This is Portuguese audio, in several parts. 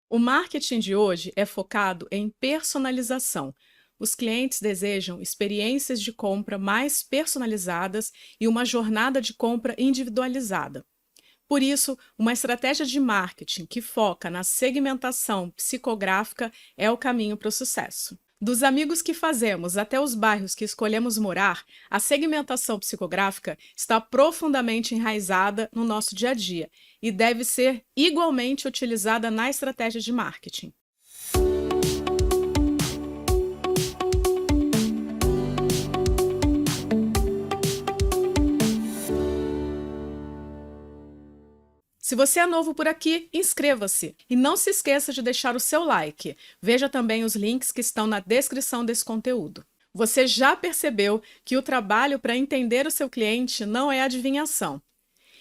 O marketing de hoje é focado em personalização. Os clientes desejam experiências de compra mais personalizadas e uma jornada de compra individualizada. Por isso, uma estratégia de marketing que foca na segmentação psicográfica é o caminho para o sucesso. Dos amigos que fazemos até os bairros que escolhemos morar, a segmentação psicográfica está profundamente enraizada no nosso dia a dia e deve ser igualmente utilizada na estratégia de marketing. Se você é novo por aqui, inscreva-se e não se esqueça de deixar o seu like. Veja também os links que estão na descrição desse conteúdo. Você já percebeu que o trabalho para entender o seu cliente não é adivinhação.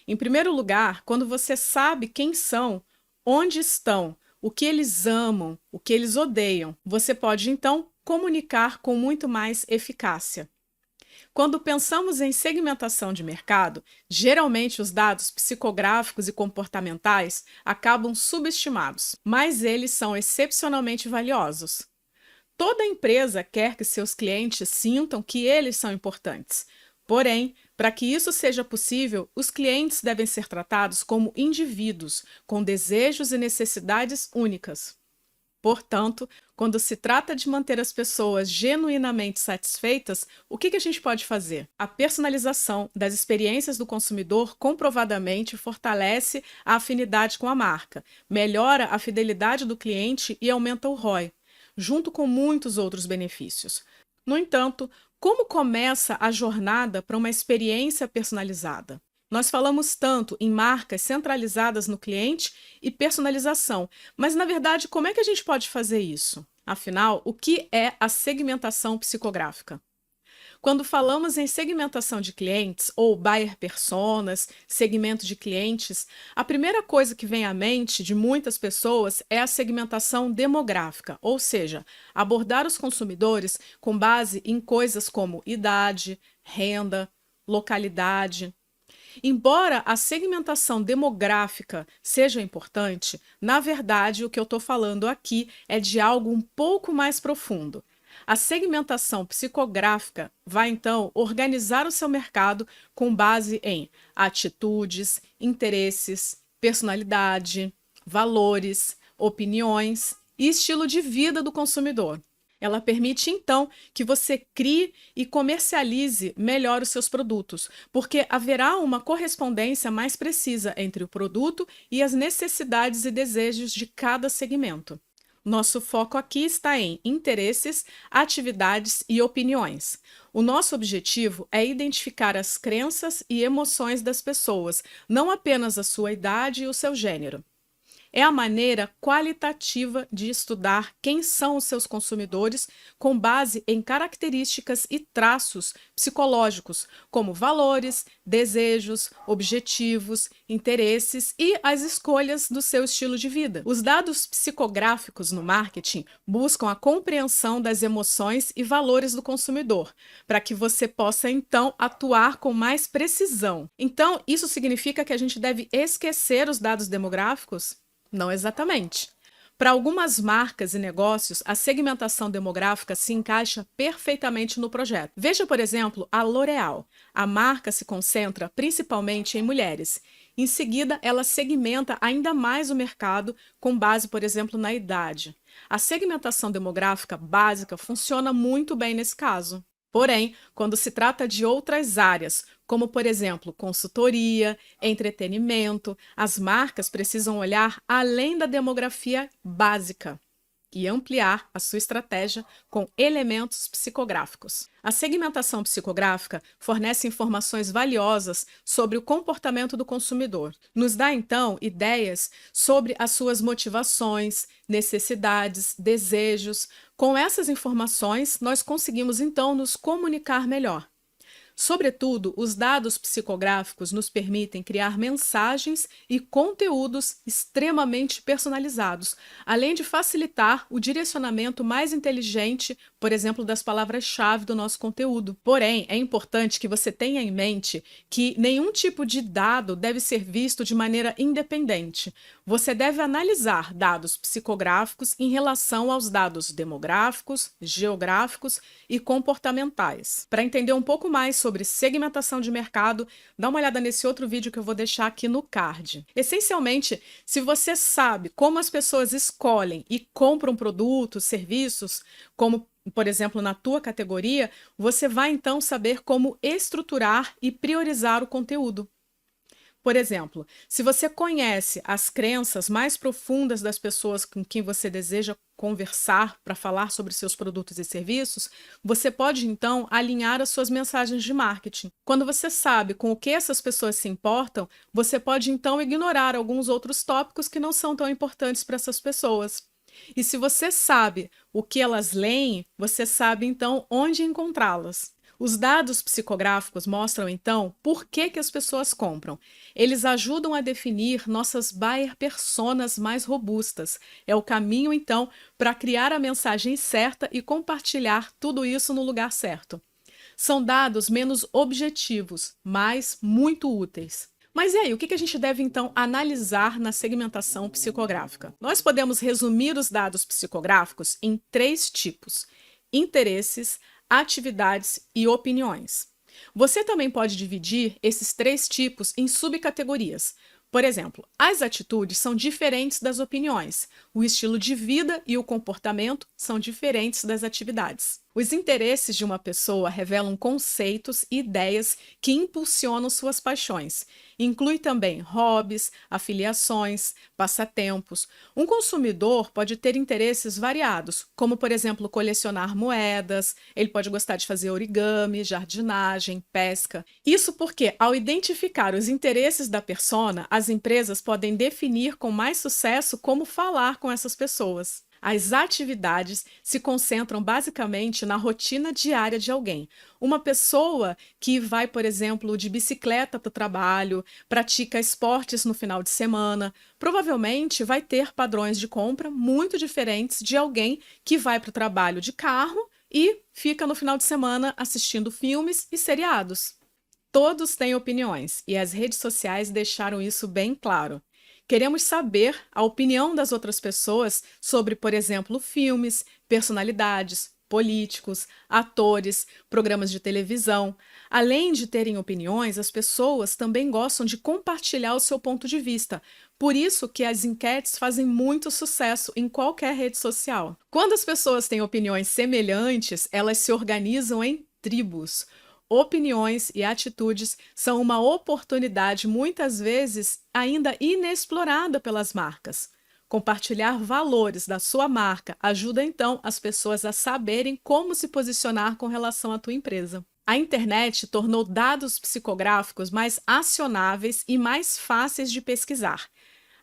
Em primeiro lugar, quando você sabe quem são, onde estão, o que eles amam, o que eles odeiam, você pode então comunicar com muito mais eficácia. Quando pensamos em segmentação de mercado, geralmente os dados psicográficos e comportamentais acabam subestimados, mas eles são excepcionalmente valiosos. Toda empresa quer que seus clientes sintam que eles são importantes. Porém, para que isso seja possível, os clientes devem ser tratados como indivíduos, com desejos e necessidades únicas. Portanto, quando se trata de manter as pessoas genuinamente satisfeitas, o que a gente pode fazer? A personalização das experiências do consumidor comprovadamente fortalece a afinidade com a marca, melhora a fidelidade do cliente e aumenta o ROI, junto com muitos outros benefícios. No entanto, como começa a jornada para uma experiência personalizada? Nós falamos tanto em marcas centralizadas no cliente e personalização, mas na verdade, como é que a gente pode fazer isso? Afinal, o que é a segmentação psicográfica? Quando falamos em segmentação de clientes ou buyer personas, segmento de clientes, a primeira coisa que vem à mente de muitas pessoas é a segmentação demográfica, ou seja, abordar os consumidores com base em coisas como idade, renda, localidade. Embora a segmentação demográfica seja importante, na verdade o que eu estou falando aqui é de algo um pouco mais profundo. A segmentação psicográfica vai então organizar o seu mercado com base em atitudes, interesses, personalidade, valores, opiniões e estilo de vida do consumidor. Ela permite, então, que você crie e comercialize melhor os seus produtos, porque haverá uma correspondência mais precisa entre o produto e as necessidades e desejos de cada segmento. Nosso foco aqui está em interesses, atividades e opiniões. O nosso objetivo é identificar as crenças e emoções das pessoas, não apenas a sua idade e o seu gênero. É a maneira qualitativa de estudar quem são os seus consumidores com base em características e traços psicológicos, como valores, desejos, objetivos, interesses e as escolhas do seu estilo de vida. Os dados psicográficos no marketing buscam a compreensão das emoções e valores do consumidor, para que você possa então atuar com mais precisão. Então, isso significa que a gente deve esquecer os dados demográficos? Não exatamente. Para algumas marcas e negócios, a segmentação demográfica se encaixa perfeitamente no projeto. Veja, por exemplo, a L'Oréal. A marca se concentra principalmente em mulheres. Em seguida, ela segmenta ainda mais o mercado com base, por exemplo, na idade. A segmentação demográfica básica funciona muito bem nesse caso. Porém, quando se trata de outras áreas, como por exemplo consultoria, entretenimento, as marcas precisam olhar além da demografia básica e ampliar a sua estratégia com elementos psicográficos. A segmentação psicográfica fornece informações valiosas sobre o comportamento do consumidor. Nos dá, então, ideias sobre as suas motivações, necessidades, desejos. Com essas informações, nós conseguimos, então, nos comunicar melhor. Sobretudo, os dados psicográficos nos permitem criar mensagens e conteúdos extremamente personalizados, além de facilitar o direcionamento mais inteligente, por exemplo, das palavras-chave do nosso conteúdo. Porém, é importante que você tenha em mente que nenhum tipo de dado deve ser visto de maneira independente. Você deve analisar dados psicográficos em relação aos dados demográficos, geográficos e comportamentais. Para entender um pouco mais sobre segmentação de mercado, dá uma olhada nesse outro vídeo que eu vou deixar aqui no card. Essencialmente, se você sabe como as pessoas escolhem e compram produtos, serviços, como por exemplo, na tua categoria, você vai então saber como estruturar e priorizar o conteúdo. Por exemplo, se você conhece as crenças mais profundas das pessoas com quem você deseja conversar para falar sobre seus produtos e serviços, você pode então alinhar as suas mensagens de marketing. Quando você sabe com o que essas pessoas se importam, você pode então ignorar alguns outros tópicos que não são tão importantes para essas pessoas. E se você sabe o que elas leem, você sabe então onde encontrá-las. Os dados psicográficos mostram, então, por que as pessoas compram. Eles ajudam a definir nossas buyer personas mais robustas. É o caminho, então, para criar a mensagem certa e compartilhar tudo isso no lugar certo. São dados menos objetivos, mas muito úteis. Mas e aí, o que a gente deve então analisar na segmentação psicográfica? Nós podemos resumir os dados psicográficos em 3 tipos: interesses, atividades e opiniões. Você também pode dividir esses 3 tipos em subcategorias. Por exemplo, as atitudes são diferentes das opiniões, o estilo de vida e o comportamento são diferentes das atividades. Os interesses de uma pessoa revelam conceitos e ideias que impulsionam suas paixões. Inclui também hobbies, afiliações, passatempos. Um consumidor pode ter interesses variados, como, por exemplo, colecionar moedas, ele pode gostar de fazer origami, jardinagem, pesca. Isso porque, ao identificar os interesses da persona, as empresas podem definir com mais sucesso como falar com essas pessoas. As atividades se concentram basicamente na rotina diária de alguém. Uma pessoa que vai, por exemplo, de bicicleta para o trabalho, pratica esportes no final de semana, provavelmente vai ter padrões de compra muito diferentes de alguém que vai para o trabalho de carro e fica no final de semana assistindo filmes e seriados. Todos têm opiniões e as redes sociais deixaram isso bem claro. Queremos saber a opinião das outras pessoas sobre, por exemplo, filmes, personalidades, políticos, atores, programas de televisão. Além de terem opiniões, as pessoas também gostam de compartilhar o seu ponto de vista. Por isso que as enquetes fazem muito sucesso em qualquer rede social. Quando as pessoas têm opiniões semelhantes, elas se organizam em tribos. Opiniões e atitudes são uma oportunidade, muitas vezes ainda inexplorada pelas marcas. Compartilhar valores da sua marca ajuda então as pessoas a saberem como se posicionar com relação à tua empresa. A internet tornou dados psicográficos mais acionáveis e mais fáceis de pesquisar.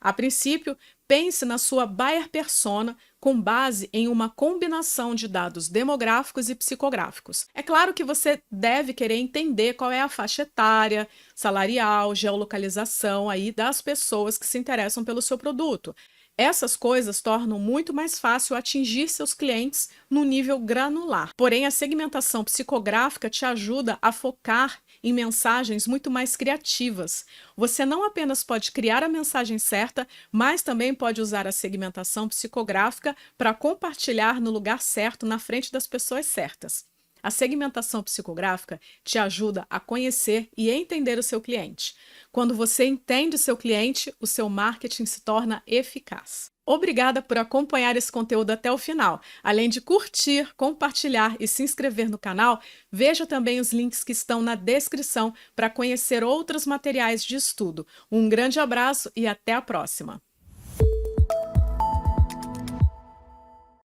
A princípio, pense na sua buyer persona com base em uma combinação de dados demográficos e psicográficos. É claro que você deve querer entender qual é a faixa etária, salarial, geolocalização aí das pessoas que se interessam pelo seu produto. Essas coisas tornam muito mais fácil atingir seus clientes no nível granular. Porém, a segmentação psicográfica te ajuda a focar em mensagens muito mais criativas. Você não apenas pode criar a mensagem certa, mas também pode usar a segmentação psicográfica para compartilhar no lugar certo, na frente das pessoas certas. A segmentação psicográfica te ajuda a conhecer e entender o seu cliente. Quando você entende o seu cliente, o seu marketing se torna eficaz. Obrigada por acompanhar esse conteúdo até o final. Além de curtir, compartilhar e se inscrever no canal, veja também os links que estão na descrição para conhecer outros materiais de estudo. Um grande abraço e até a próxima!